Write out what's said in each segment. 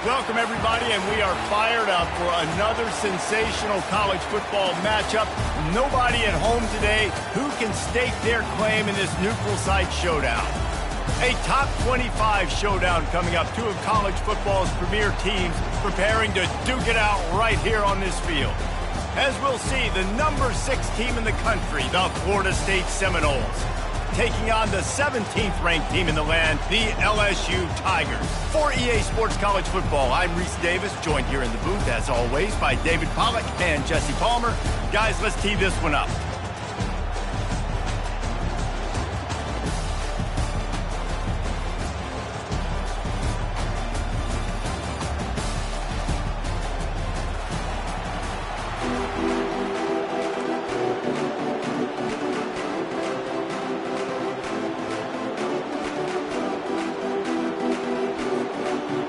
Welcome, everybody, and we are fired up for another sensational college football matchup. Nobody at home today who can stake their claim in this neutral site showdown. A top 25 showdown coming up. Two of college football's premier teams preparing to duke it out right here on this field. As we'll see, the number 6 team in the country, the Florida State Seminoles, taking on the 17th ranked team in the land, the LSU Tigers. For EA Sports College Football, I'm Reese Davis, joined here in the booth, as always, by David Pollack and Jesse Palmer. Guys, let's tee this one up.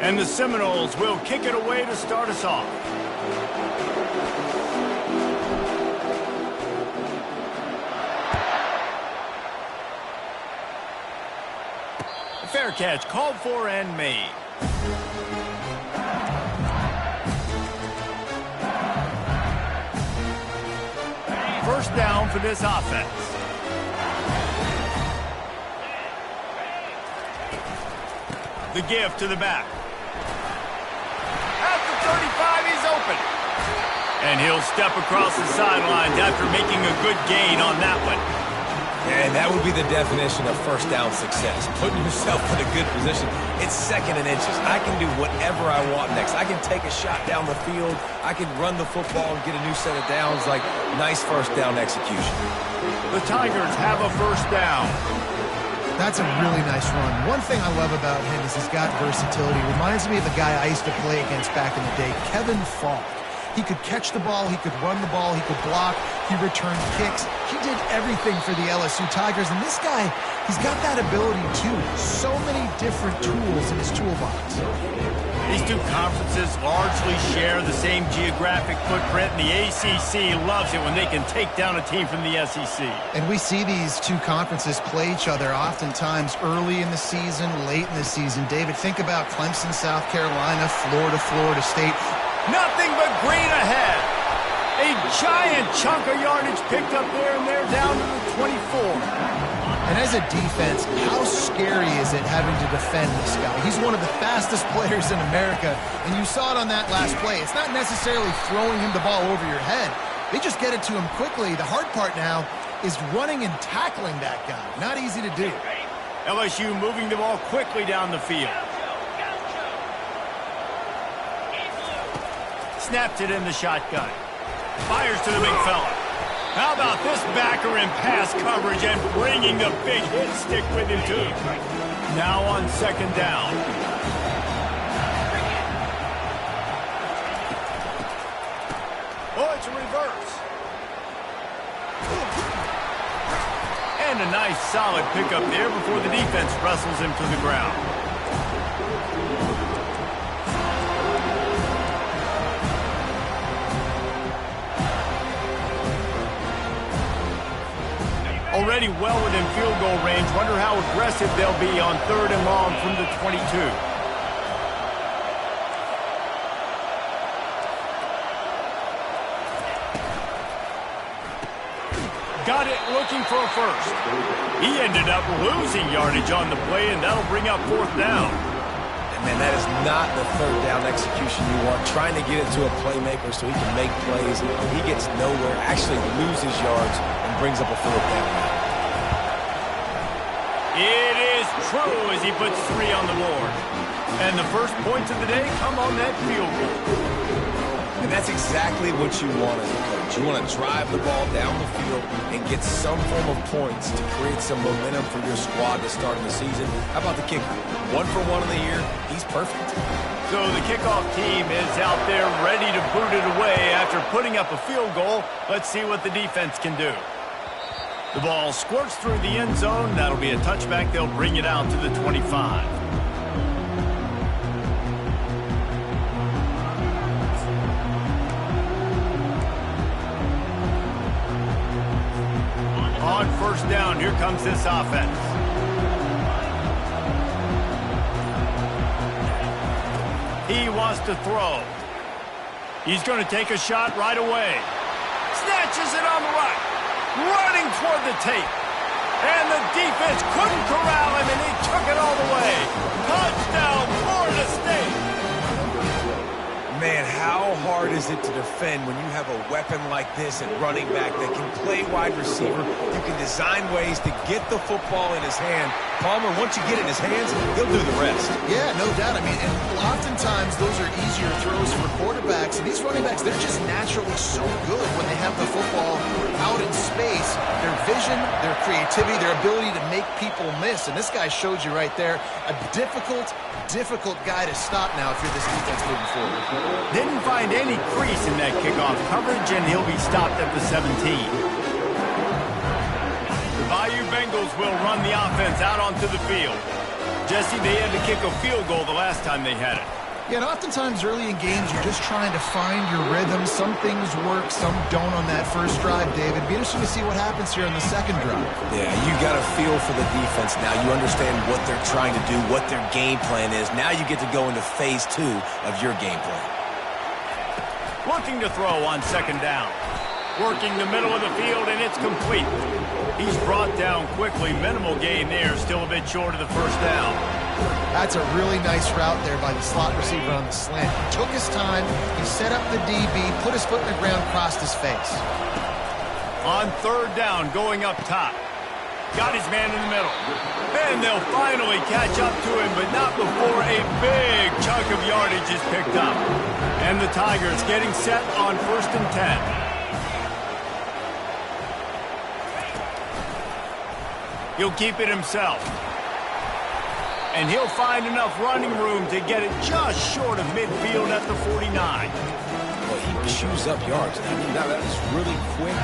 And the Seminoles will kick it away to start us off. A fair catch called for and made. First down for this offense. The give to the back. 35, he's open. And he'll step across the sidelines after making a good gain on that one. And that would be the definition of first down success. Putting yourself in a good position. It's second and inches. I can do whatever I want next. I can take a shot down the field. I can run the football and get a new set of downs. Like, nice first down execution. The Tigers have a first down. That's a really nice run. One thing I love about him is he's got versatility. Reminds me of the guy I used to play against back in the day, Kevin Falk. He could catch the ball, he could run the ball, he could block, he returned kicks. He did everything for the LSU Tigers, and this guy, he's got that ability too. So many different tools in his toolbox. These two conferences largely share the same geographic footprint, and the ACC loves it when they can take down a team from the SEC. And we see these two conferences play each other oftentimes early in the season, late in the season. David, think about Clemson, South Carolina, Florida, Florida State. Nothing but green ahead. A giant chunk of yardage picked up there, and they're down to the 24. And as a defense, how scary is it having to defend this guy? He's one of the fastest players in America, and you saw it on that last play. It's not necessarily throwing him the ball over your head. They just get it to him quickly. The hard part now is running and tackling that guy. Not easy to do. LSU moving the ball quickly down the field. Snapped it in the shotgun. Fires to the big fella. How about this backer in pass coverage and bringing the big hit stick with him, too. Now on second down. Oh, it's a reverse. And a nice solid pickup there before the defense wrestles him to the ground. Already well within field goal range. Wonder how aggressive they'll be on third and long from the 22. Got it looking for a first. He ended up losing yardage on the play, and that'll bring up fourth down. Man, that is not the third down execution you want. Trying to get it to a playmaker so he can make plays. He gets nowhere, actually loses yards, and brings up a fourth down. It is true as he puts 3 on the board. And the first points of the day come on that field goal. And that's exactly what you want as a coach. You want to drive the ball down the field and get some form of points to create some momentum for your squad to start the season. How about the kicker? 1 for 1 in the year. He's perfect. So the kickoff team is out there ready to boot it away after putting up a field goal. Let's see what the defense can do. The ball squirts through the end zone. That'll be a touchback. They'll bring it out to the 25. On first down, here comes this offense. He wants to throw. He's going to take a shot right away. Snatches it on the right. Running toward the tape. And the defense couldn't corral him, and he took it all the way. Touchdown, Florida State. Man, how hard is it to defend when you have a weapon like this at running back that can play wide receiver? You can design ways to get the football in his hand. Palmer, once you get it in his hands, he'll do the rest. Yeah, no doubt. I mean, and oftentimes those are easier throws for quarterbacks. And these running backs, they're just naturally so good when they have the football out in space. Their vision, their creativity, their ability to make people miss. And this guy showed you right there a difficult guy to stop now if you're this defense moving forward. Didn't find any crease in that kickoff coverage, and he'll be stopped at the 17. The Bayou Bengals will run the offense out onto the field. Jesse, they had to kick a field goal the last time they had it. Yeah, and oftentimes early in games, you're just trying to find your rhythm. Some things work, some don't on that first drive, David. Be interesting to see what happens here on the second drive. Yeah, you got a feel for the defense now. You understand what they're trying to do, what their game plan is. Now you get to go into phase 2 of your game plan. Looking to throw on second down. Working the middle of the field, and it's complete. He's brought down quickly. Minimal gain there. Still a bit short of the first down. That's a really nice route there by the slot receiver on the slant. He took his time. He set up the DB, put his foot in the ground, crossed his face. On third down, going up top. Got his man in the middle. Then they'll finally catch up to him, but not before a big chunk of yardage is picked up. And the Tigers getting set on 1st and 10. He'll keep it himself. And he'll find enough running room to get it just short of midfield at the 49. Well, he chews up yards. I mean, that is really quick,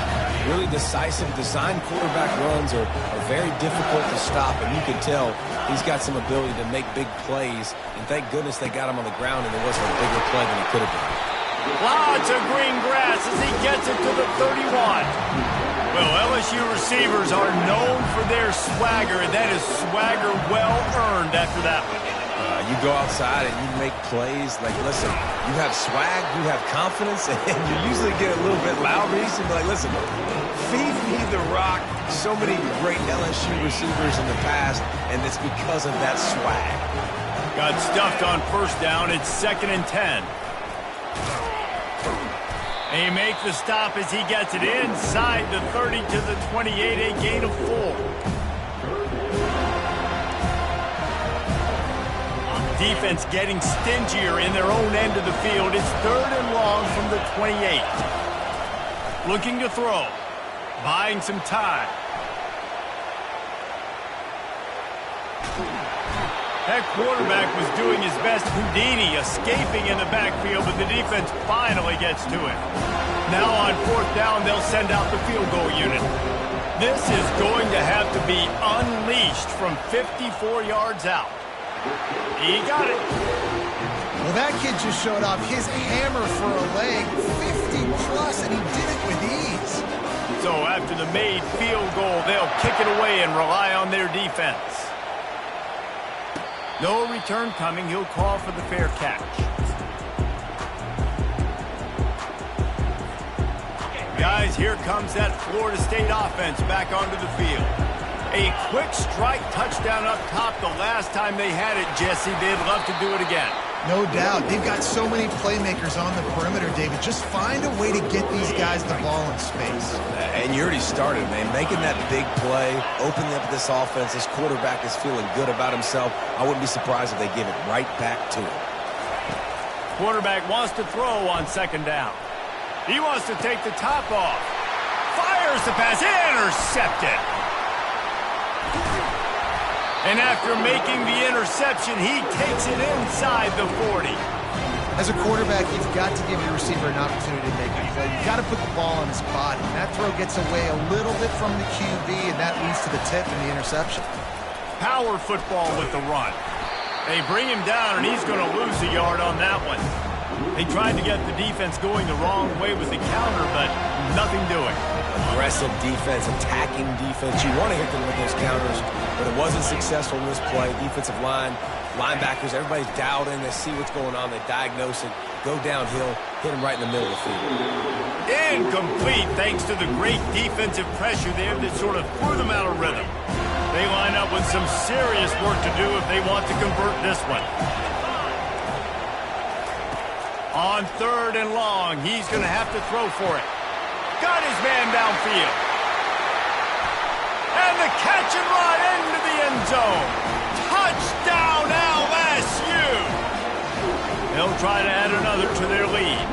really decisive. Design quarterback runs are very difficult to stop, and you can tell he's got some ability to make big plays. And thank goodness they got him on the ground, and it wasn't a bigger play than it could have been. Lots of green grass as he gets it to the 31. Well, LSU receivers are known for their swagger, and that is swagger well-earned after that one. You go outside and you make plays. Like, listen, you have swag, you have confidence, and you usually get a little bit louder. You be like, listen, feed me the rock. So many great LSU receivers in the past, and it's because of that swag. Got stuffed on first down. It's 2nd and 10. They make the stop as he gets it inside the 30 to the 28, a gain of 4. Defense getting stingier in their own end of the field. It's 3rd and long from the 28. Looking to throw. Buying some time. That quarterback was doing his best Houdini, escaping in the backfield, but the defense finally gets to him. Now on 4th down, they'll send out the field goal unit. This is going to have to be unleashed from 54 yards out. He got it. Well, that kid just showed off his hammer for a leg, 50-plus, and he did it with ease. So after the made field goal, they'll kick it away and rely on their defense. No return coming. He'll call for the fair catch. Guys, here comes that Florida State offense back onto the field. A quick strike touchdown up top the last time they had it, Jesse. They'd love to do it again. No doubt. They've got so many playmakers on the perimeter, David. Just find a way to get these guys the ball in space. And you already started, man. Making that big play, opening up this offense. This quarterback is feeling good about himself. I wouldn't be surprised if they give it right back to him. Quarterback wants to throw on 2nd down. He wants to take the top off. Fires the pass. Intercepted. And after making the interception, he takes it inside the 40. As a quarterback, you've got to give your receiver an opportunity to make a play. You've got to put the ball on his body. And that throw gets away a little bit from the QB, and that leads to the tip and the interception. Power football with the run. They bring him down, and he's going to lose a yard on that one. They tried to get the defense going the wrong way with the counter, but nothing doing. Aggressive defense, attacking defense. You want to hit them with those counters, but it wasn't successful in this play. Defensive line Linebackers, everybody's dialed in. They see what's going on. They diagnose it, go downhill, hit him right in the middle of the field. Incomplete thanks to the great defensive pressure there that sort of threw them out of rhythm. They line up with some serious work to do if they want to convert this one. On 3rd and long, he's going to have to throw for it. Got his man downfield. And the catch and run into the end zone. Touchdown LSU. They'll try to add another to their lead.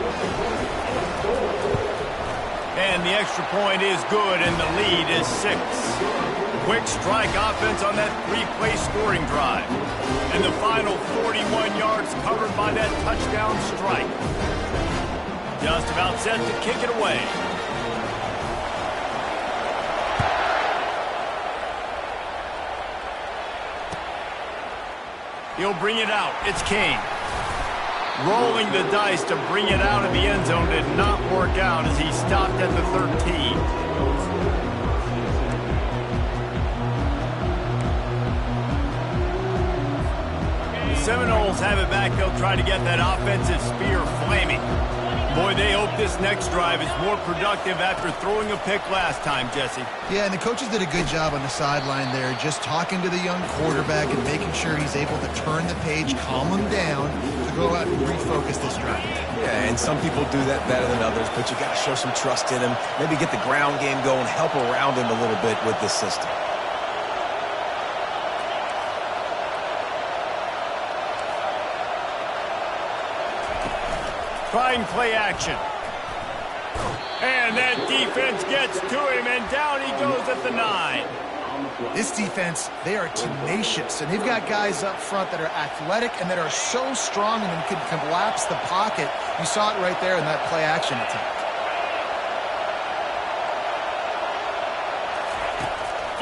And the extra point is good, and the lead is 6. Quick strike offense on that 3-play scoring drive. And the final 41 yards covered by that touchdown strike. Just about set to kick it away. He'll bring it out. It's King. Rolling the dice to bring it out of the end zone did not work out as he stopped at the 13. The Seminoles have it back. They'll try to get that offensive spear flaming. Boy, they hope this next drive is more productive after throwing a pick last time, Jesse. Yeah, and the coaches did a good job on the sideline there, just talking to the young quarterback and making sure he's able to turn the page, calm him down, to go out and refocus this drive. Yeah, and some people do that better than others, but you got to show some trust in him. Maybe get the ground game going, help around him a little bit with this system. Trying play action. And that defense gets to him, and down he goes at the 9. This defense, they are tenacious, and they've got guys up front that are athletic and that are so strong and can collapse the pocket. You saw it right there in that play action attempt.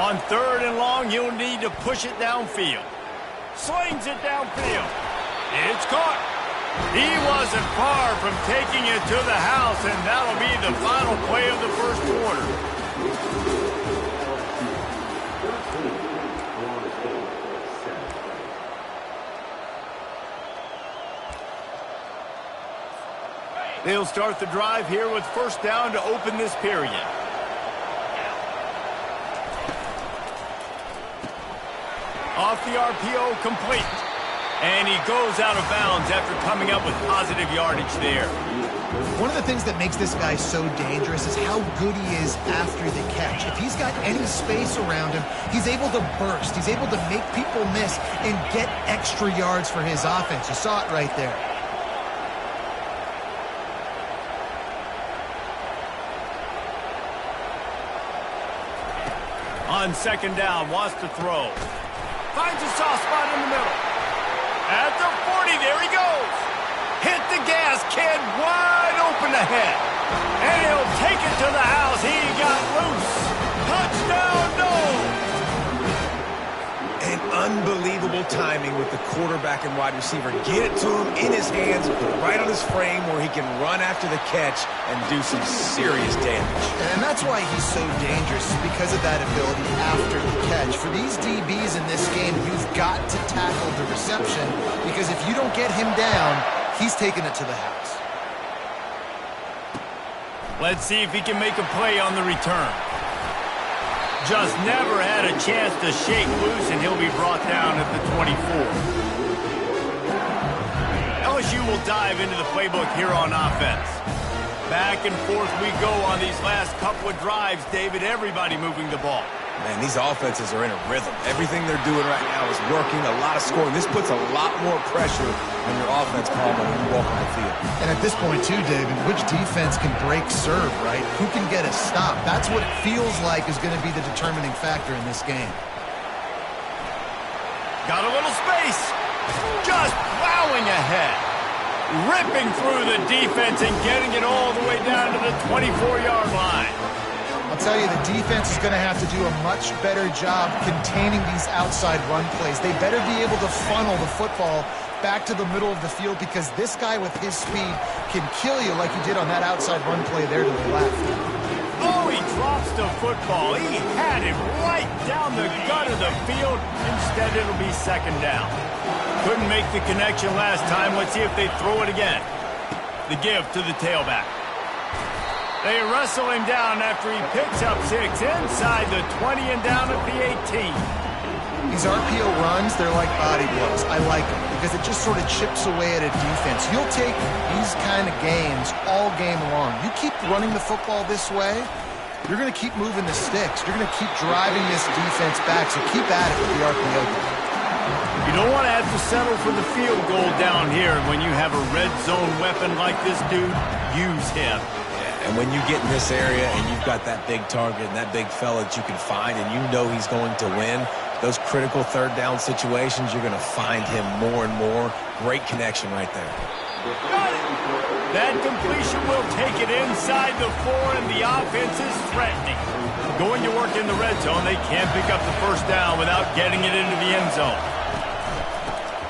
On 3rd and long, you'll need to push it downfield. Slings it downfield. It's caught. He wasn't far from taking it to the house, and that'll be the final play of the first quarter. They'll start the drive here with 1st down to open this period. Off the RPO, complete. And he goes out of bounds after coming up with positive yardage there. One of the things that makes this guy so dangerous is how good he is after the catch. If he's got any space around him, he's able to burst. He's able to make people miss and get extra yards for his offense. You saw it right there. On 2nd down, wants to throw. Finds a soft spot in the middle. At the 40, there he goes. Hit the gas, kid, wide open ahead. And he'll take it to the house. He got loose. Touchdown, no. And unbelievable timing with the quarterback and wide receiver. Get it to him in his hands, right on his frame where he can run after the catch and do some serious damage. And that's why he's so dangerous, because of that ability after the catch. For these DBs in this game, you've got to tackle the reception, because if you don't get him down, he's taking it to the house. Let's see if he can make a play on the return. Just never had a chance to shake loose, and he'll be brought down at the 24. LSU will dive into the playbook here on offense. Back and forth we go on these last couple of drives, David. Everybody moving the ball. Man, these offenses are in a rhythm. Everything they're doing right now is working, a lot of scoring. This puts a lot more pressure on your offense, Palmer, when you walk on the field. And at this point, too, David, which defense can break serve, right? Who can get a stop? That's what it feels like is going to be the determining factor in this game. Got a little space. Just plowing ahead. Ripping through the defense and getting it all the way down to the 24-yard line. I'll tell you, the defense is going to have to do a much better job containing these outside run plays. They better be able to funnel the football back to the middle of the field, because this guy with his speed can kill you like he did on that outside run play there to the left. Oh, he drops the football. He had him right down the gut of the field. Instead, it'll be 2nd down. Couldn't make the connection last time. Let's see if they throw it again. The give to the tailback. They wrestle him down after he picks up 6 inside the 20 and down at the 18. These RPO runs, they're like body blows. I like them because it just sort of chips away at a defense. You'll take these kind of gains all game long. You keep running the football this way, you're going to keep moving the sticks. You're going to keep driving this defense back, so keep at it with the RPO game. You don't want to have to settle for the field goal down here. When you have a red zone weapon like this dude, use him. And when you get in this area and you've got that big target and that big fella that you can find and you know he's going to win, those critical third down situations, you're going to find him more and more. Great connection right there. That completion will take it inside the 4, and the offense is threatening. Going to work in the red zone, they can't pick up the first down without getting it into the end zone.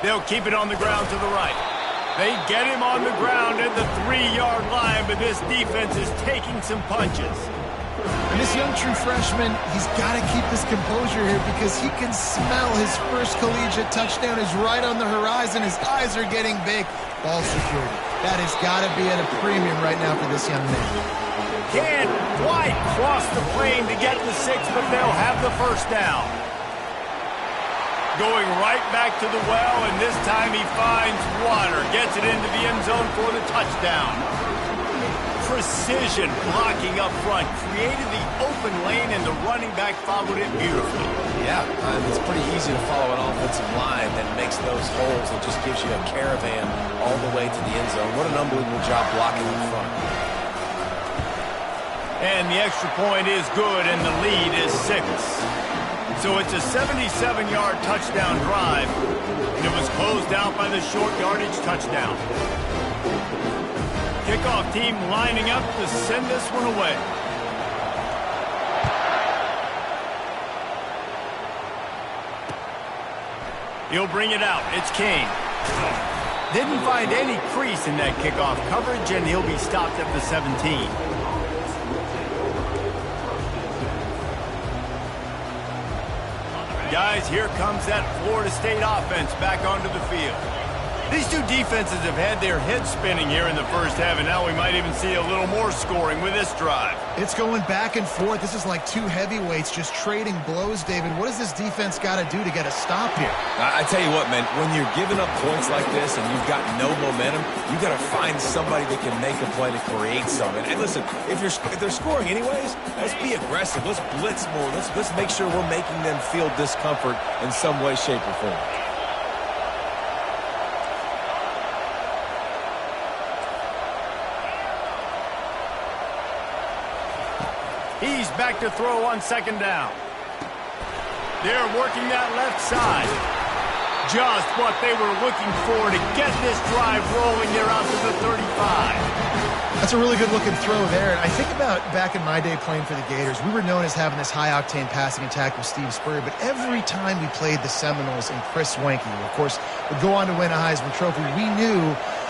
They'll keep it on the ground to the right. They get him on the ground at the 3-yard line, but this defense is taking some punches. And this young true freshman, he's got to keep his composure here because he can smell his first collegiate touchdown is right on the horizon. His eyes are getting big. Ball security. That has got to be at a premium right now for this young man. Can't quite cross the plane to get the 6, but they'll have the first down. Going right back to the well, and this time he finds water. Gets it into the end zone for the touchdown. Precision blocking up front. Created the open lane, and the running back followed it beautifully. Yeah, it's pretty easy to follow an offensive line that makes those holes and just gives you a caravan all the way to the end zone. What an unbelievable job blocking in front. And the extra point is good, and the lead is 6. So it's a 77-yard touchdown drive, and it was closed out by the short yardage touchdown. Kickoff team lining up to send this one away. He'll bring it out. It's King. Didn't find any crease in that kickoff coverage, and he'll be stopped at the 17. Guys, here comes that Florida State offense back onto the field. These two defenses have had their heads spinning here in the first half, and now we might even see a little more scoring with this drive. It's going back and forth. This is like two heavyweights just trading blows, David. What does this defense got to do to get a stop here? I tell you what, man, when you're giving up points like this and you've got no momentum, you got to find somebody that can make a play to create something. And listen, if they're scoring anyways, let's be aggressive. Let's blitz more. Let's make sure we're making them feel discomfort in some way, shape, or form. He's back to throw on second down. They're working that left side. Just what they were looking for to get this drive rolling. They're out to the 35. That's a really good-looking throw there. And I think about back in my day playing for the Gators, we were known as having this high-octane passing attack with Steve Spurrier, but every time we played the Seminoles and Chris Wenke, who, of course, would go on to win a Heisman Trophy, we knew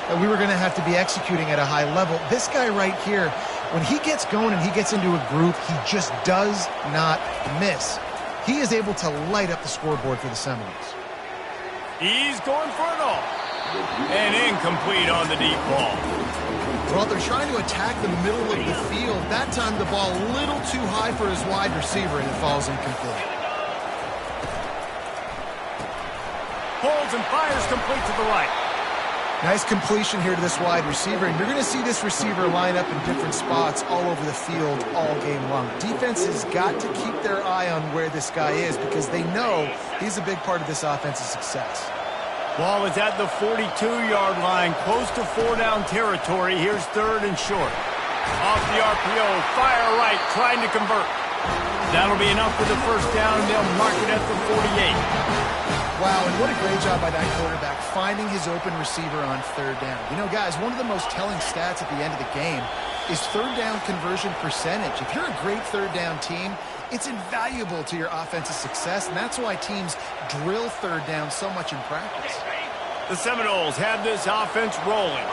that we were going to have to be executing at a high level. This guy right here, when he gets going and he gets into a groove, he just does not miss. He is able to light up the scoreboard for the Seminoles. He's going for it all. And incomplete on the deep ball. Well, they're trying to attack the middle of the field. That time the ball a little too high for his wide receiver, and it falls incomplete. Holds and fires complete to the right. Nice completion here to this wide receiver, and you're going to see this receiver line up in different spots all over the field all game long. Defense has got to keep their eye on where this guy is because they know he's a big part of this offense's success. Ball is at the 42-yard line, close to 4-down territory. Here's third and short. Off the RPO, fire right, trying to convert. That'll be enough for the first down. They'll mark it at the 48. Wow, and what a great job by that quarterback, finding his open receiver on third down. You know, guys, one of the most telling stats at the end of the game is third down conversion percentage. If you're a great third down team, it's invaluable to your offensive success, and that's why teams drill third down so much in practice. The Seminoles have this offense rolling.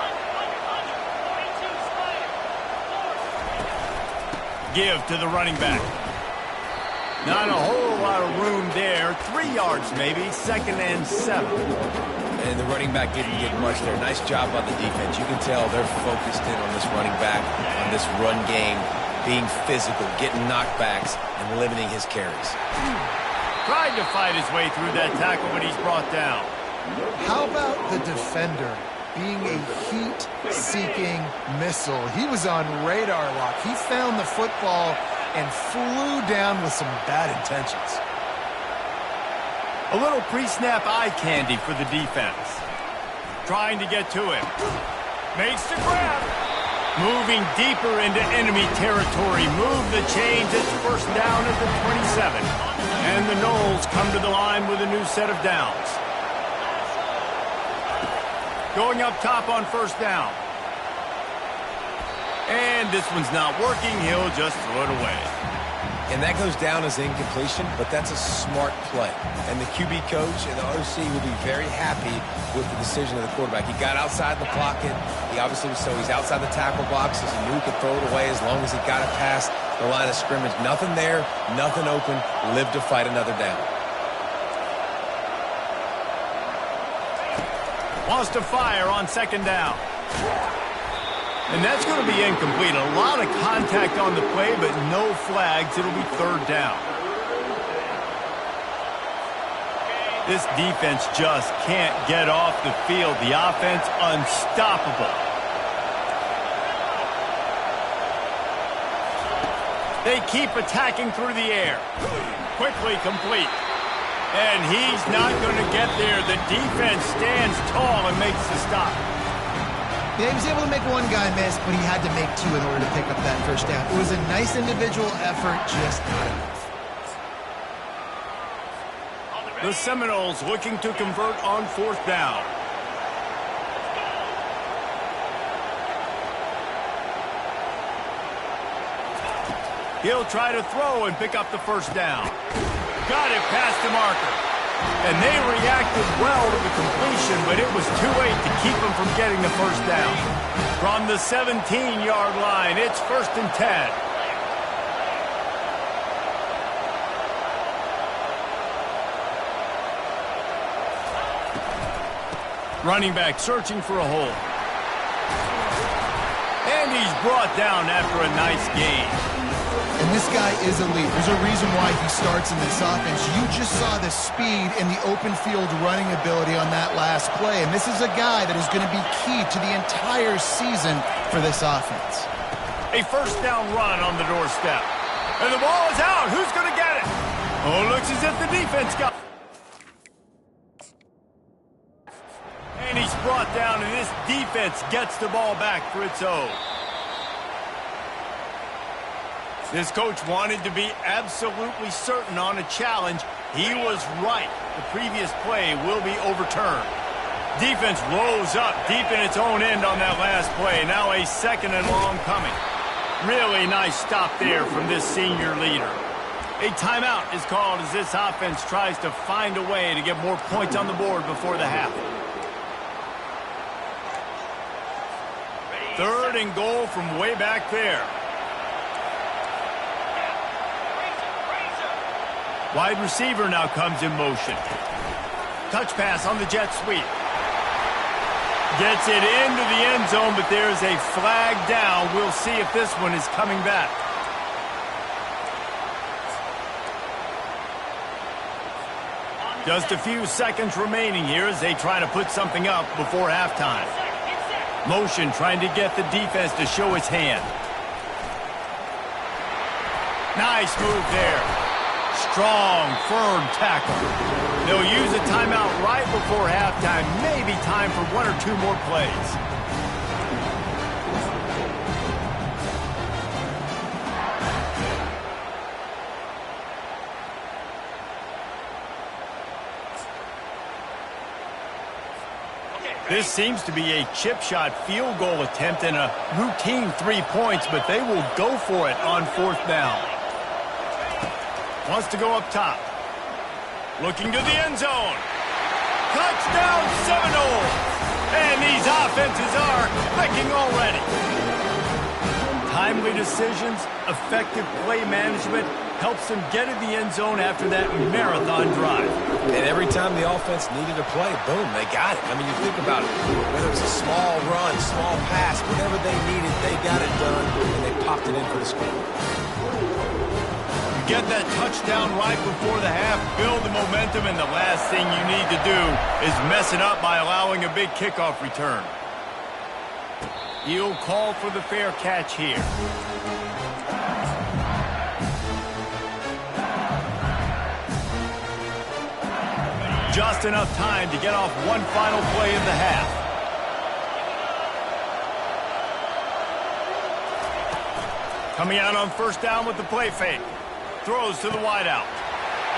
Give to the running back. Not a whole lot of room there. 3 yards maybe, 2nd and 7. And the running back didn't get much there. Nice job by the defense. You can tell they're focused in on this running back, on this run game, being physical, getting knockbacks, and limiting his carries. Tried to fight his way through that tackle, but he's brought down. How about the defender being a heat-seeking missile? He was on radar lock. He found the football and flew down with some bad intentions. A little pre-snap eye candy for the defense. Trying to get to him. Makes the grab. Moving deeper into enemy territory. Move the chains. It's 1st down at the 27. And the Noles come to the line with a new set of downs. Going up top on 1st down. And this one's not working. He'll just throw it away. And that goes down as incompletion, but that's a smart play. And the QB coach and the OC will be very happy with the decision of the quarterback. He got outside the pocket. He obviously was he's outside the tackle boxes. He knew he could throw it away as long as he got it past the line of scrimmage. Nothing there, nothing open. Live to fight another down. Wants to fire on 2nd down. And that's going to be incomplete. A lot of contact on the play, but no flags. It'll be 3rd down. This defense just can't get off the field. The offense unstoppable. They keep attacking through the air. Quickly complete. And he's not going to get there. The defense stands tall and makes the stop. Yeah, he was able to make one guy miss, but he had to make 2 in order to pick up that 1st down. It was a nice individual effort, just not enough. The Seminoles looking to convert on 4th down. He'll try to throw and pick up the 1st down. Got it past the marker. And they reacted well to the completion, but it was too late to keep them from getting the 1st down. From the 17-yard line, it's 1st and 10. Running back searching for a hole. And he's brought down after a nice gain. And this guy is elite. There's a reason why he starts in this offense. You just saw the speed and the open field running ability on that last play. And this is a guy that is going to be key to the entire season for this offense. A 1st down run on the doorstep. And the ball is out. Who's going to get it? Oh, looks as if the defense got it. And he's brought down, and this defense gets the ball back for its own. This coach wanted to be absolutely certain on a challenge. He was right. The previous play will be overturned. Defense rolls up deep in its own end on that last play. Now a 2nd and long coming. Really nice stop there from this senior leader. A timeout is called as this offense tries to find a way to get more points on the board before the half. 3rd and goal from way back there. Wide receiver now comes in motion. Touch pass on the jet sweep. Gets it into the end zone, but there's a flag down. We'll see if this one is coming back. Just a few seconds remaining here as they try to put something up before halftime. Motion trying to get the defense to show its hand. Nice move there. Strong, firm tackle. They'll use a timeout right before halftime. Maybe time for 1 or 2 more plays. This seems to be a chip shot field goal attempt and a routine 3 points, but they will go for it on 4th down. Wants to go up top. Looking to the end zone. Touchdown Seminoles! And these offenses are clicking already. Timely decisions, effective play management, helps them get in the end zone after that marathon drive. And every time the offense needed a play, boom, they got it. I mean, you think about it, whether it was a small run, small pass, whatever they needed, they got it done, and they popped it in for the score. You get that touchdown right before the half, build the momentum, and the last thing you need to do is mess it up by allowing a big kickoff return. He'll call for the fair catch here. Just enough time to get off one final play in the half. Coming out on first down with the play fake. Throws to the wideout.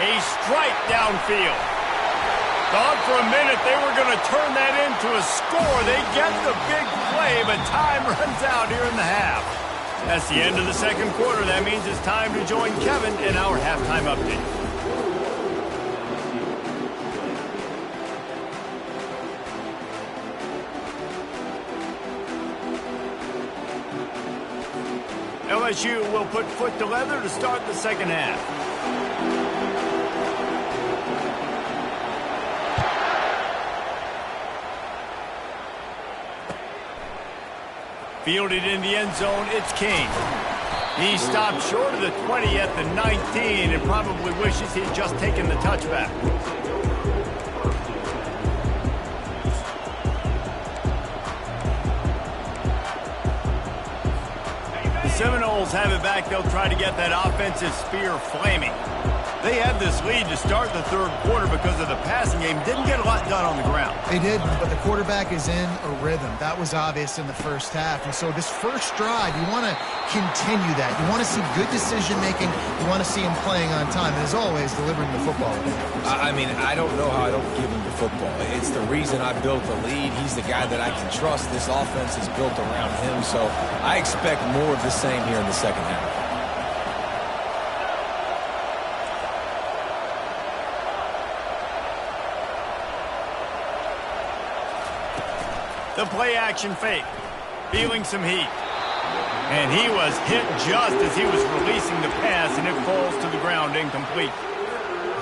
A strike downfield. Thought for a minute they were going to turn that into a score. They get the big play, but time runs out here in the half. That's the end of the second quarter. That means it's time to join Kevin in our halftime update. LSU will put foot to leather to start the second half. Fielded in the end zone, it's King. He stopped short of the 20 at the 19 and probably wishes he'd just taken the touchback. Seminoles have it back. They'll try to get that offensive spear flaming. They had this lead to start the third quarter because of the passing game. Didn't get a lot done on the ground. They did, but the quarterback is in a rhythm. That was obvious in the first half. And so this first drive, you want to continue that. You want to see good decision-making. You want to see him playing on time. And as always, delivering the football. I mean, I don't know how I don't give him the football. It's the reason I built the lead. He's the guy that I can trust. This offense is built around him. So I expect more of the same here in the second half. The play-action fake, feeling some heat. And he was hit just as he was releasing the pass, and it falls to the ground incomplete.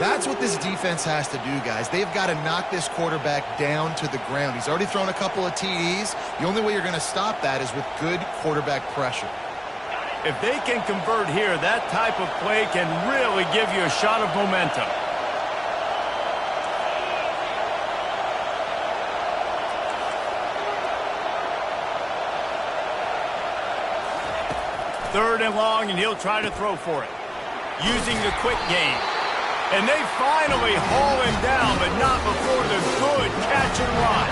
That's what this defense has to do, guys. They've got to knock this quarterback down to the ground. He's already thrown a couple of TDs. The only way you're going to stop that is with good quarterback pressure. If they can convert here, that type of play can really give you a shot of momentum. Third and long, and he'll try to throw for it. Using the quick game. And they finally haul him down, but not before the good catch and run.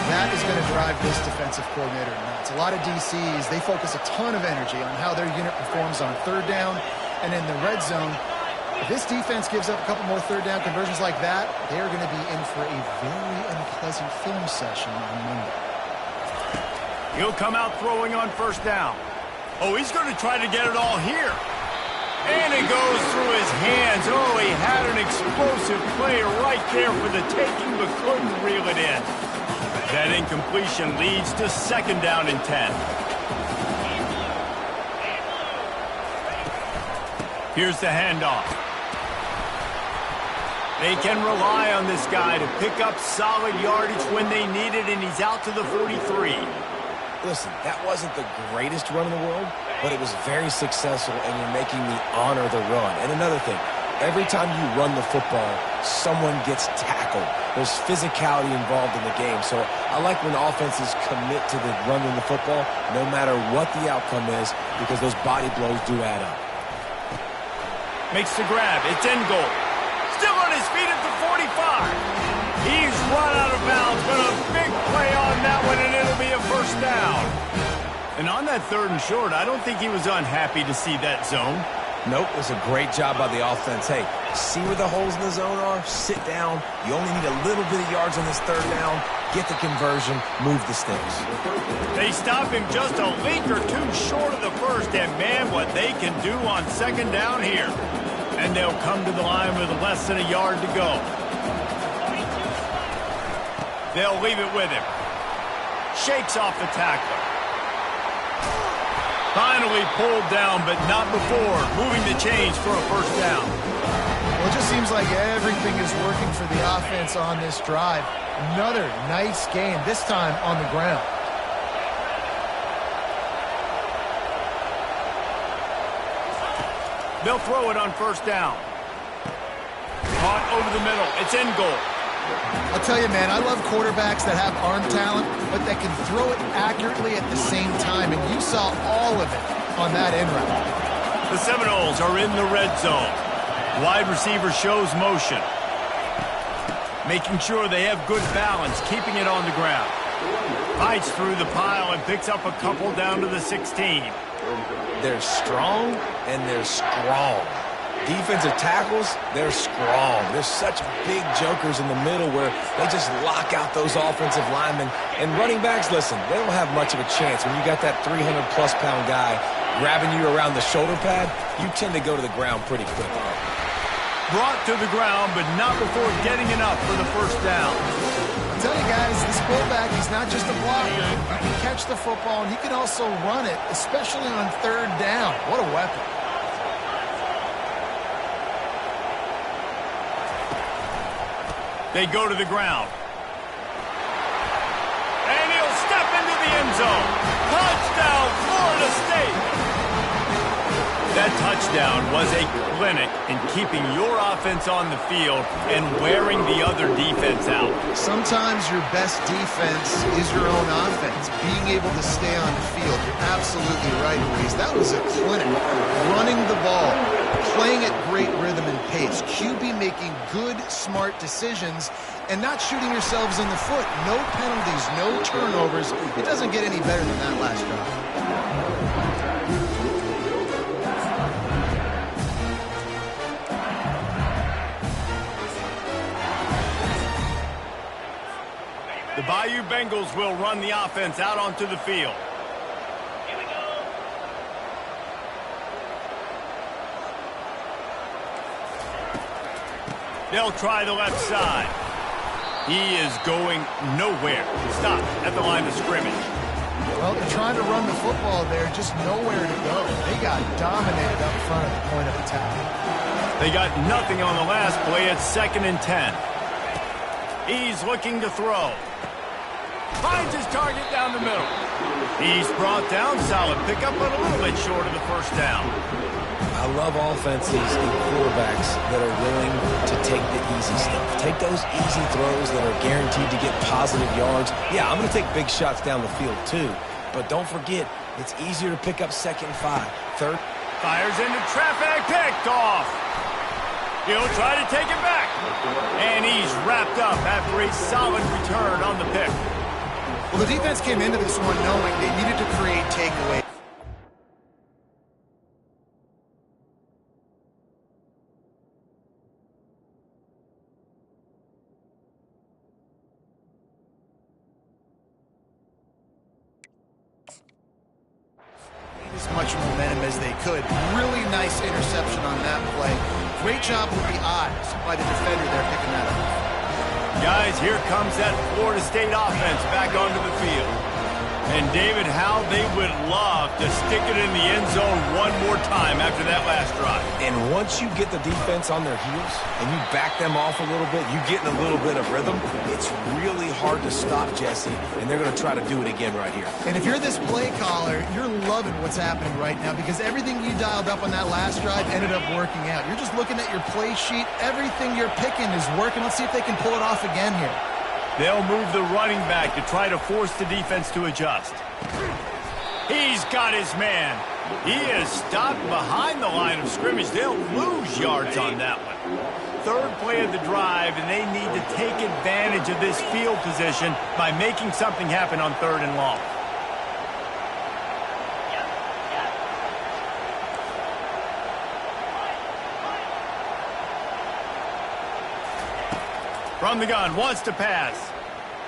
That is going to drive this defensive coordinator nuts. A lot of DCs, they focus a ton of energy on how their unit performs on third down and in the red zone. If this defense gives up a couple more third down conversions like that, they are going to be in for a very unpleasant film session on Monday. He'll come out throwing on first down. Oh, he's going to try to get it all here. And it goes through his hands. Oh, he had an explosive play right there for the taking, but couldn't reel it in. That incompletion leads to second down and 10. Here's the handoff. They can rely on this guy to pick up solid yardage when they need it, and he's out to the 43. Listen, that wasn't the greatest run in the world, but it was very successful, and you're making me honor the run. And another thing, every time you run the football, someone gets tackled. There's physicality involved in the game. So I like when offenses commit to the running the football, no matter what the outcome is, because those body blows do add up. Makes the grab. It's in goal. Still on his feet at the 45. He's run out of bounds, but a big play on that one, and it'll be a first down. And on that third and short, I don't think he was unhappy to see that zone. Nope, it was a great job by the offense. Hey, see where the holes in the zone are? Sit down. You only need a little bit of yards on this third down. Get the conversion. Move the sticks. They stop him just a link or two short of the first, and man, what they can do on second down here. And they'll come to the line with less than a yard to go. They'll leave it with him. Shakes off the tackler. Finally pulled down, but not before moving the chains for a first down. Well, it just seems like everything is working for the offense on this drive. Another nice game, this time on the ground. They'll throw it on first down. Caught over the middle. It's in goal. I'll tell you, man, I love quarterbacks that have arm talent, but that can throw it accurately at the same time, and you saw all of it on that end route. The Seminoles are in the red zone. Wide receiver shows motion. Making sure they have good balance, keeping it on the ground. Fights through the pile and picks up a couple down to the 16. They're strong, and they're strong. Defensive tackles, they're strong. They're such big jokers in the middle where they just lock out those offensive linemen. And running backs, listen, they don't have much of a chance. When you got that 300-plus pound guy grabbing you around the shoulder pad, you tend to go to the ground pretty quick. Brought to the ground, but not before getting enough for the first down. I'll tell you guys, this fullback, he's not just a blocker. He can catch the football, and he can also run it, especially on third down. What a weapon. They go to the ground. And he'll step into the end zone. Touchdown, Florida State! That touchdown was a clinic in keeping your offense on the field and wearing the other defense out. Sometimes your best defense is your own offense, being able to stay on the field. You're absolutely right, Ruiz. That was a clinic. Running the ball, playing at great rhythm and pace. QB making good, smart decisions and not shooting yourselves in the foot. No penalties, no turnovers. It doesn't get any better than that last drive. The Bayou Bengals will run the offense out onto the field. They'll try the left side. He is going nowhere. Stop at the line of scrimmage. Well, they're trying to run the football there, just nowhere to go. They got dominated up front at the point of attack. They got nothing on the last play. It's 2nd and 10. He's looking to throw. Finds his target down the middle. He's brought down. Solid pickup, but a little bit short of the first down. I love offenses and quarterbacks that are willing to take the easy stuff. Take those easy throws that are guaranteed to get positive yards. Yeah, I'm going to take big shots down the field too. But don't forget, it's easier to pick up 2nd and 5. Third. Fires into traffic. Picked off. He'll try to take it back. And he's wrapped up after a solid return on the pick. Well, the defense came into this one knowing they needed to create takeaways. As much momentum as they could. Really nice interception on that play. Great job with the eyes by the defender there picking that up. Guys, here comes that Florida State offense back onto the field. And David, how they would love to stick it in the end zone one more time after that last drive. And once you get the defense on their heels and you back them off a little bit, you get in a little bit of rhythm, it's really hard to stop, Jesse, and they're going to try to do it again right here. And if you're this play caller, you're loving what's happening right now because everything you dialed up on that last drive ended up working out. You're just looking at your play sheet. Everything you're picking is working. Let's see if they can pull it off again here. They'll move the running back to try to force the defense to adjust. He's got his man. He is stopped behind the line of scrimmage. They'll lose yards on that one. 3rd play of the drive, and they need to take advantage of this field position by making something happen on 3rd and long. From the gun, wants to pass.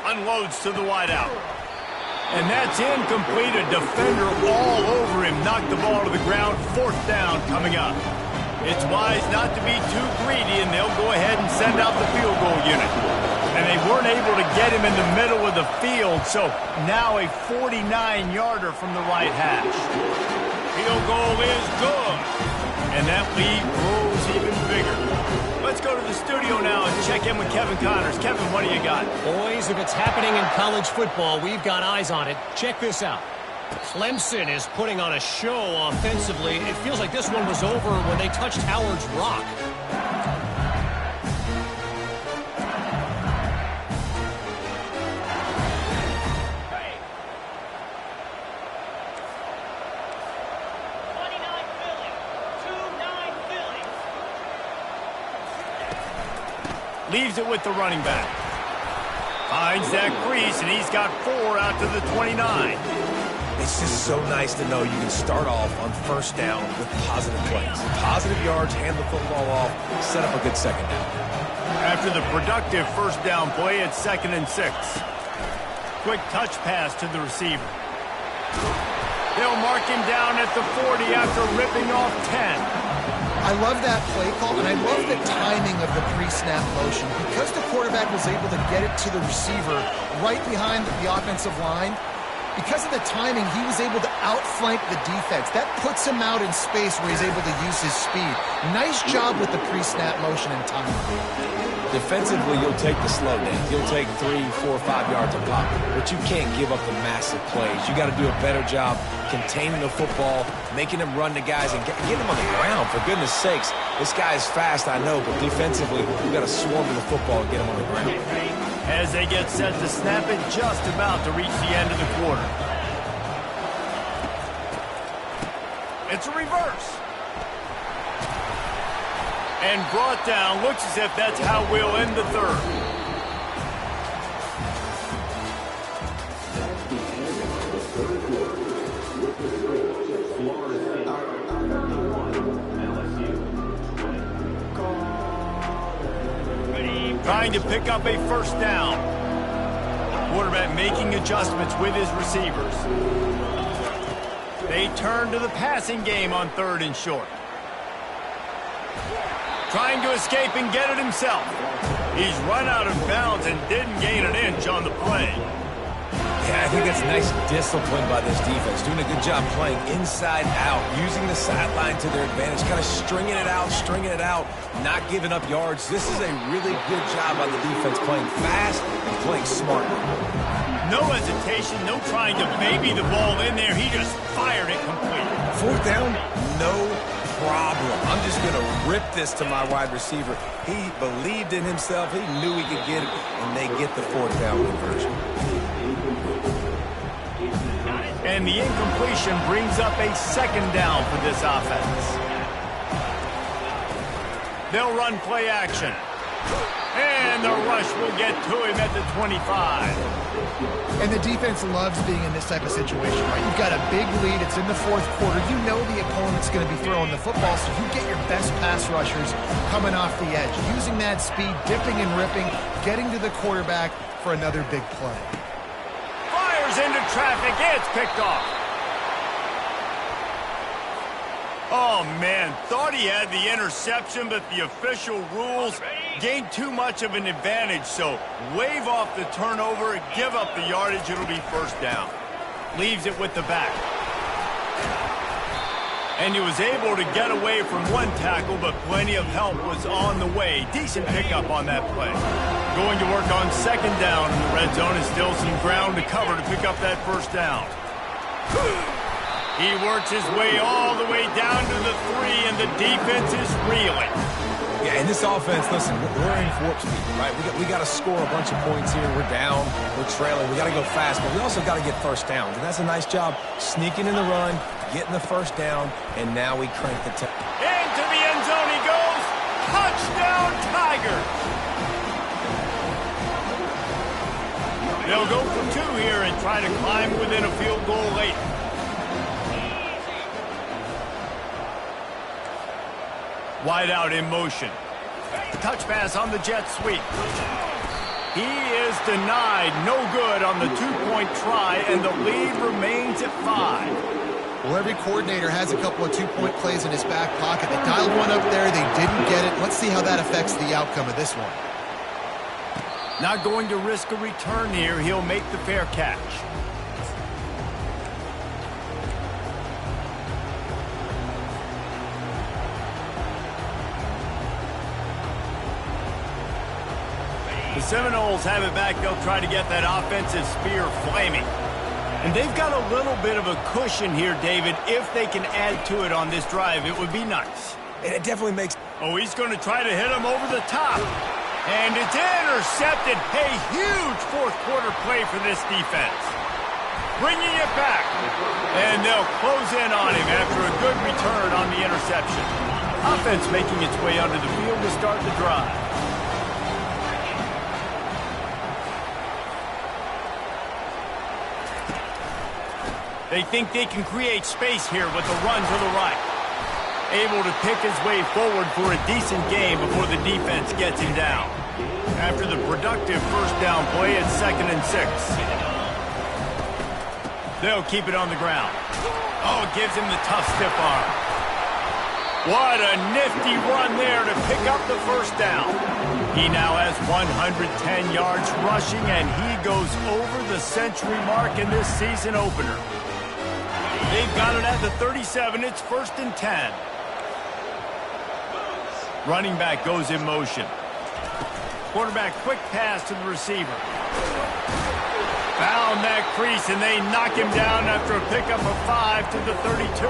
Unloads to the wideout. And that's incomplete. A defender all over him. Knocked the ball to the ground. 4th down coming up. It's wise not to be too greedy, and they'll go ahead and send out the field goal unit. And they weren't able to get him in the middle of the field, so now a 49-yarder from the right hash. Field goal is good. And that lead grows even bigger. Let's go to the studio now and check in with Kevin Connors. Kevin, what do you got? Boys, if it's happening in college football, we've got eyes on it. Check this out. Clemson is putting on a show offensively. It feels like this one was over when they touched Howard's Rock. Leaves it with the running back. Finds that crease, and he's got 4 out to the 29. It's just so nice to know you can start off on first down with positive plays. Positive yards, hand the football off, set up a good second down. After the productive first down play, it's 2nd and 6. Quick touch pass to the receiver. They'll mark him down at the 40 after ripping off 10. I love that play call, and I love the timing of the pre-snap motion. Because the quarterback was able to get it to the receiver right behind the offensive line, because of the timing, he was able to outflank the defense. That puts him out in space where he's able to use his speed. Nice job with the pre-snap motion and timing. Defensively, you'll take the slow down. You'll take 3, 4, 5 yards a pop, but you can't give up the massive plays. You got to do a better job containing the football, making them run the guys, and getting them on the ground. For goodness sakes, this guy is fast, I know, but defensively, we've got to swarm to the football and get him on the ground. As they get set to snap it, just about to reach the end of the quarter. It's a reverse. And brought down. Looks as if that's how we'll end the third. Trying to pick up a first down. Quarterback making adjustments with his receivers. They turn to the passing game on 3rd and short. Trying to escape and get it himself. He's run out of bounds and didn't gain an inch on the play. Yeah, I think that's nice discipline by this defense. Doing a good job playing inside out, using the sideline to their advantage, kind of stringing it out, not giving up yards. This is a really good job by the defense, playing fast and playing smartly. No hesitation, no trying to baby the ball in there. He just fired it completely. 4th down, no problem. I'm just going to rip this to my wide receiver. He believed in himself. He knew he could get it, and they get the 4th down conversion. And the incompletion brings up a 2nd down for this offense. They'll run play action. And the rush will get to him at the 25. And the defense loves being in this type of situation, right? You've got a big lead. It's in the 4th quarter. You know the opponent's going to be throwing the football, so you get your best pass rushers coming off the edge, using that speed, dipping and ripping, getting to the quarterback for another big play. Fires into traffic. It's picked off. Oh, man. Thought he had the interception, but the official rules gained too much of an advantage. So wave off the turnover, give up the yardage. It'll be 1st down. Leaves it with the back. And he was able to get away from one tackle, but plenty of help was on the way. Decent pickup on that play. Going to work on 2nd down in the red zone, and still some ground to cover to pick up that 1st down. He works his way all the way down to the 3, and the defense is reeling. Yeah, and this offense, listen, we're in warp speed, right? We got to score a bunch of points here. We're down, we're trailing. We got to go fast, but we also got to get 1st downs. And that's a nice job sneaking in the run, getting the 1st down, and now we crank the tempo. Into the end zone he goes. Touchdown, Tigers. They'll go for 2 here and try to climb within a field goal late. Wide out in motion. Touch pass on the jet sweep. He is denied. No good on the 2-point try, and the lead remains at 5. Well, every coordinator has a couple of 2-point plays in his back pocket. They dialed one up there. They didn't get it. Let's see how that affects the outcome of this one. Not going to risk a return here. He'll make the fair catch. The Seminoles have it back. They'll try to get that offensive spear flaming. And they've got a little bit of a cushion here, David. If they can add to it on this drive, it would be nice. And it definitely makes... Oh, he's going to try to hit him over the top. And it's intercepted. A huge fourth quarter play for this defense. Bringing it back. And they'll close in on him after a good return on the interception. Offense making its way onto the field to start the drive. They think they can create space here with a run to the right. Able to pick his way forward for a decent game before the defense gets him down. After the productive first down play, it's 2nd and 6. They'll keep it on the ground. Oh, it gives him the tough stiff arm. What a nifty run there to pick up the first down. He now has 110 yards rushing, and he goes over the century mark in this season opener. They've got it at the 37. It's 1st and 10. Running back goes in motion. Quarterback quick pass to the receiver. Found that crease, and they knock him down after a pickup of 5 to the 32.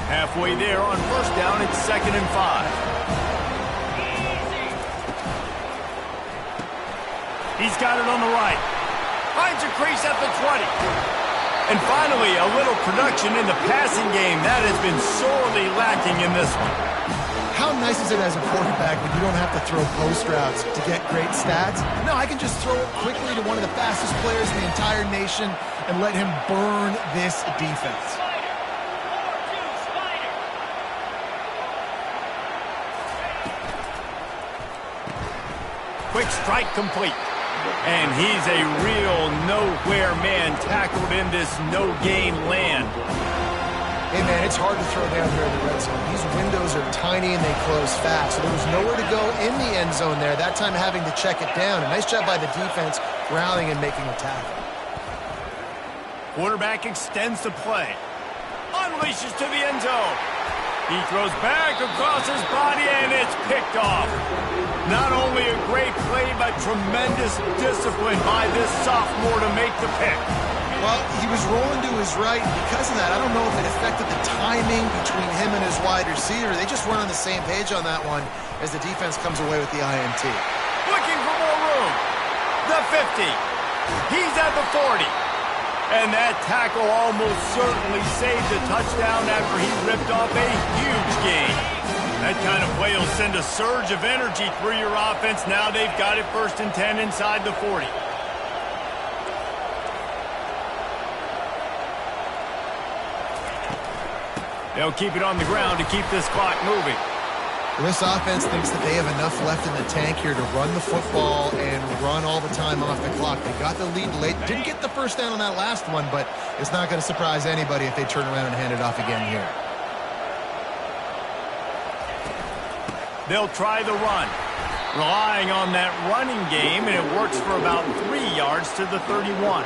Halfway there on first down, it's 2nd and 5. He's got it on the right. Finds a crease at the 20. And finally, a little production in the passing game. That has been sorely lacking in this one. How nice is it as a quarterback when you don't have to throw post routes to get great stats? No, I can just throw it quickly to one of the fastest players in the entire nation and let him burn this defense. Quick strike complete. And he's a real nowhere man tackled in this no-gain land. Hey, man, it's hard to throw down here in the red zone. These windows are tiny and they close fast, so there was nowhere to go in the end zone there, that time having to check it down. A nice job by the defense rallying and making a tackle. Quarterback extends the play. Unleashes to the end zone. He throws back across his body, and it's picked off. Not only a great play, but tremendous discipline by this sophomore to make the pick. Well, he was rolling to his right, and because of that, I don't know if it affected the timing between him and his wide receiver. They just weren't on the same page on that one as the defense comes away with the INT. Looking for more room. The 50. He's at the 40. And that tackle almost certainly saved a touchdown after he ripped off a huge gain. That kind of play will send a surge of energy through your offense. Now they've got it 1st and 10 inside the 40. They'll keep it on the ground to keep this clock moving. This offense thinks that they have enough left in the tank here to run the football and run all the time off the clock. They got the lead late. Didn't get the first down on that last one, but it's not going to surprise anybody if they turn around and hand it off again here. They'll try the run, relying on that running game, and it works for about 3 yards to the 31.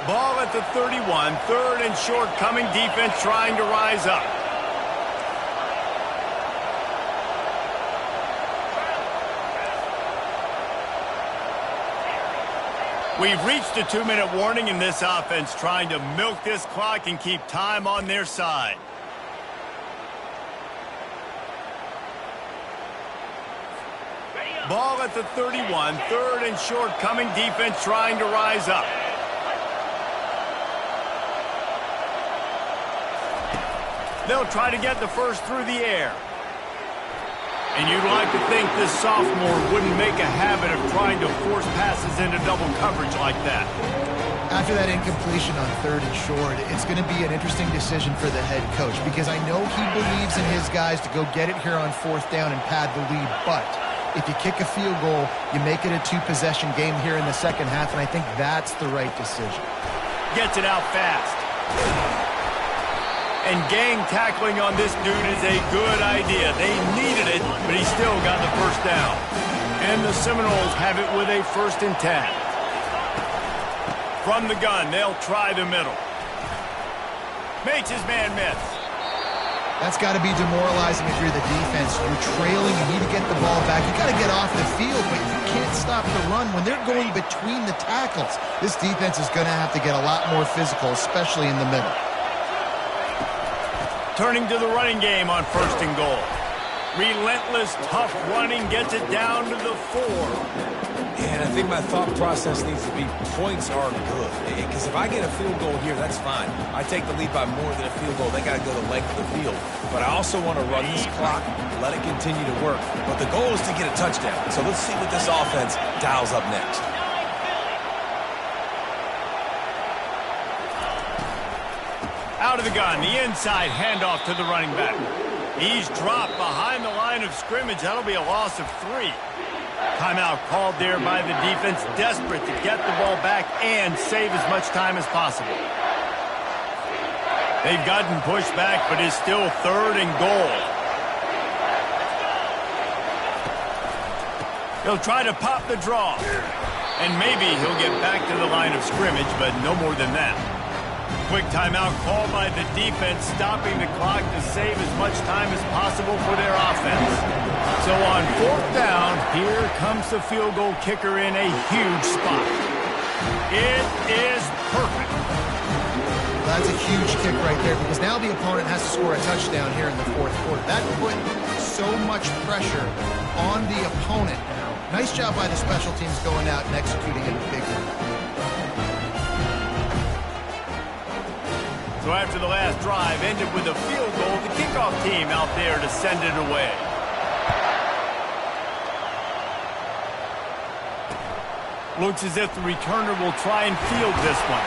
Ball at the 31, 3rd and short coming, defense trying to rise up. We've reached a 2-minute warning in this offense, trying to milk this clock and keep time on their side. Ball at the 31, 3rd and short coming, defense trying to rise up. They'll try to get the first through the air. And you'd like to think this sophomore wouldn't make a habit of trying to force passes into double coverage like that. After that incompletion on 3rd and short, it's going to be an interesting decision for the head coach because I know he believes in his guys to go get it here on 4th down and pad the lead. But if you kick a field goal, you make it a 2-possession game here in the second half, and I think that's the right decision. Gets it out fast. And gang tackling on this dude is a good idea. They needed it, but he still got the first down. And the Seminoles have it with a 1st and 10. From the gun, they'll try the middle. Makes his man miss. That's got to be demoralizing if you're the defense. You're trailing, you need to get the ball back. You got to get off the field, but you can't stop the run when they're going between the tackles. This defense is going to have to get a lot more physical, especially in the middle. Turning to the running game on 1st and goal. Relentless, tough running gets it down to the 4. And I think my thought process needs to be points are good. Because if I get a field goal here, that's fine. I take the lead by more than a field goal. They got to go the length of the field. But I also want to run this clock, let it continue to work. But the goal is to get a touchdown. So let's see what this offense dials up next. Out of the gun, the inside handoff to the running back. He's dropped behind the line of scrimmage. That'll be a loss of 3. Timeout called there by the defense, desperate to get the ball back and save as much time as possible. They've gotten pushed back, but it's still 3rd and goal. He'll try to pop the draw. And maybe he'll get back to the line of scrimmage, but no more than that. Quick timeout called by the defense, stopping the clock to save as much time as possible for their offense. So on 4th down, here comes the field goal kicker in a huge spot. It is perfect. That's a huge kick right there because now the opponent has to score a touchdown here in the 4th quarter. That put so much pressure on the opponent now. Nice job by the special teams going out and executing in a big one. So after the last drive ended with a field goal, the kickoff team out there to send it away. Looks as if the returner will try and field this one.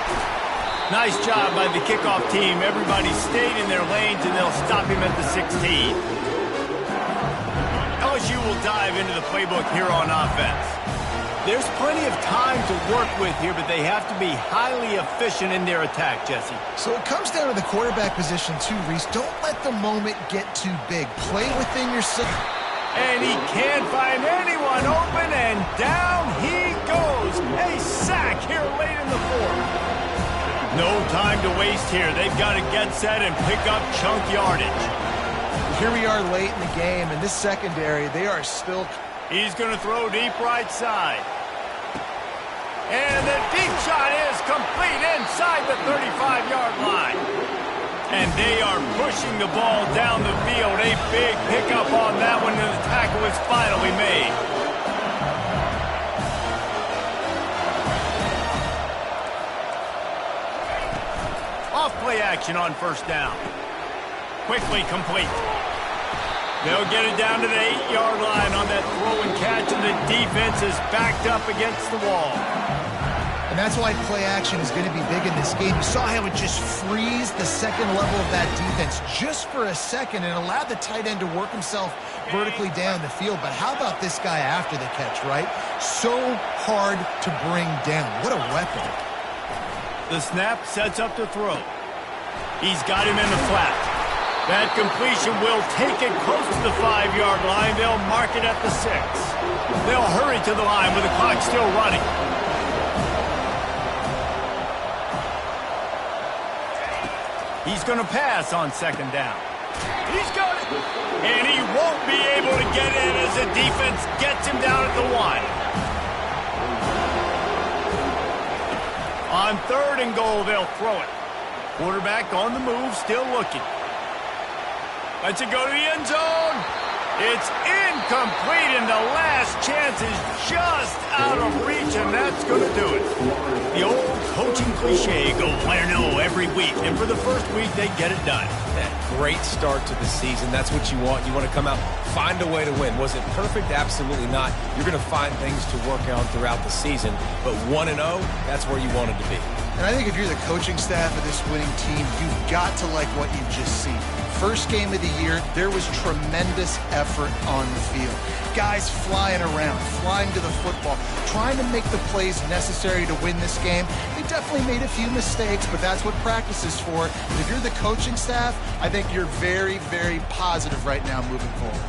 Nice job by the kickoff team. Everybody stayed in their lanes, and they'll stop him at the 16. LSU will dive into the playbook here on offense. There's plenty of time to work with here, but they have to be highly efficient in their attack, Jesse. So it comes down to the quarterback position too, Reese. Don't let the moment get too big. Play within your system. And he can't find anyone open, and down he goes. A sack here late in the 4th. No time to waste here. They've got to get set and pick up chunk yardage. Here we are late in the game, and this secondary, they are still... He's going to throw deep right side. And the deep shot is complete inside the 35-yard line. And they are pushing the ball down the field. A big pickup on that one, and the tackle is finally made. Off play action on 1st down. Quickly complete. They'll get it down to the 8-yard line on that throw and catch, and the defense is backed up against the wall. And that's why play action is going to be big in this game. You saw how it just frees the second level of that defense just for a second and allowed the tight end to work himself vertically down the field. But how about this guy after the catch, right? So hard to bring down. What a weapon. The snap sets up to throw. He's got him in the flat. That completion will take it close to the 5-yard line. They'll mark it at the 6. They'll hurry to the line with the clock still running. He's going to pass on 2nd down. He's got it. And he won't be able to get in as the defense gets him down at the 1. On 3rd and goal, they'll throw it. Quarterback on the move, still looking. Lets it go to the end zone. It's incomplete, and the last chance is just out of reach, and that's going to do it. The old coaching cliche, go player no every week, and for the first week, they get it done. That great start to the season. That's what you want. You want to come out, find a way to win. Was it perfect? Absolutely not. You're going to find things to work on throughout the season, but 1-0, that's where you wanted to be. And I think if you're the coaching staff of this winning team, you've got to like what you've just seen. First game of the year, there was tremendous effort on the field. Guys flying around, flying to the football, trying to make the plays necessary to win this game. They definitely made a few mistakes, but that's what practice is for. And if you're the coaching staff, I think you're very, very positive right now moving forward.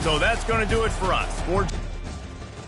So that's going to do it for us.